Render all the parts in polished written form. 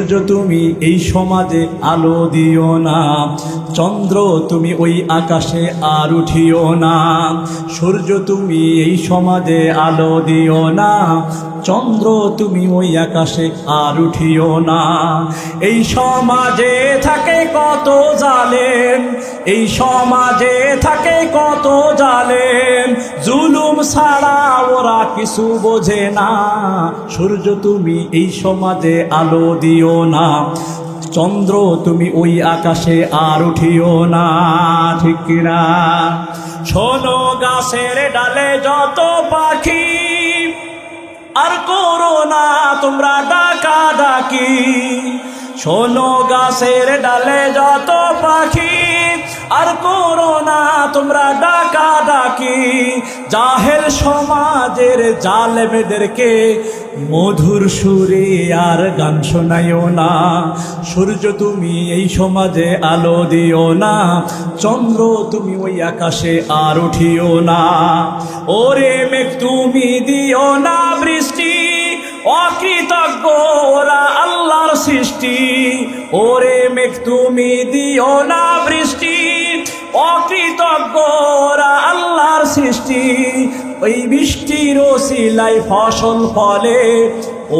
সূর্য তুমি এই সমাজে আলো দিও না, চন্দ্র তুমি ওই আকাশে আর উঠিও না। সূর্য তুমি এই সমাজে আলো দিও না, চন্দ্র তুমি ওই আকাশে আর উঠিও না। এই সমাজে থাকে কত জালেম, এই সমাজে থাকে কত জালেম, জুলুম ছাড়া ওরা কিছু বোঝে না। সূর্য তুমি এই সমাজে আলো দিও না, চন্দ্র তুমি ওই আকাশে আর উঠিও না। ঠিক কিনা? শোনো গাছের ডালে যত পাখি, আর করো না তোমরা ডাকা ডাকি। শোনো গাছের ডালে যত পাখি, আর করো না তোমরা ডাকা ডাকি। জাহেল সমাজের জালেমদেরকে মধুর সুরে আর গান শোনাইও না। সূর্য তুমি এই সমাজে আলো দিও না, চন্দ্র তুমি ওই আকাশে আর উঠিও না। ওরে মেঘ তুমি দিও না বৃষ্টি, অকৃতজ্ঞ ওরা আল্লাহর সৃষ্টি। ওরে মেঘ তুমি দিও না বৃষ্টি, অকৃতজ্ঞ ওরা আল্লাহর সৃষ্টি। ওই বৃষ্টির ওসিলায় ফসল ফলে,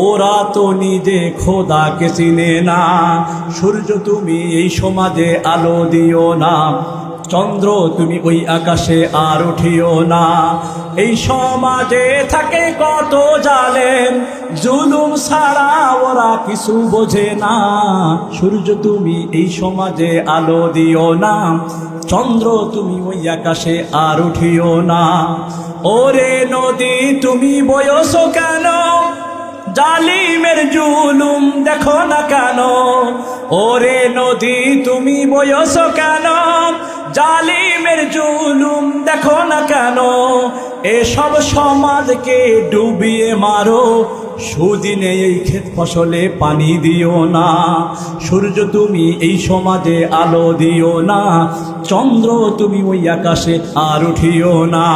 ওরা তো নিজে খোদাকে চিনে না। সূর্য তুমি এই সমাজে আলো দিও না, চন্দ্র তুমি ওই আকাশে আর উঠিও না। এই সমাজে থাকে কত জালেম, জুলুম ছাড়া ওরা কিছু বোঝে না। সূর্য তুমি এই সমাজে আলো দিও না, চন্দ্র তুমি ওই আকাশে আর উঠিও না। ওরে নদী তুমি বয়সো কেন, জালিমের জুলুম দেখো না কেন। ওরে নদী তুমি বয়সো কেন, জালিমের জুলুম দেখো না কেন। এসব সমাজকে ডুবিয়ে মারো, সুদিনে এই ক্ষেত ফসলে পানি দিও না। সূর্য তুমি এই সমাজে আলো দিও না, চন্দ্র তুমি ওই আকাশে আর উঠিও না।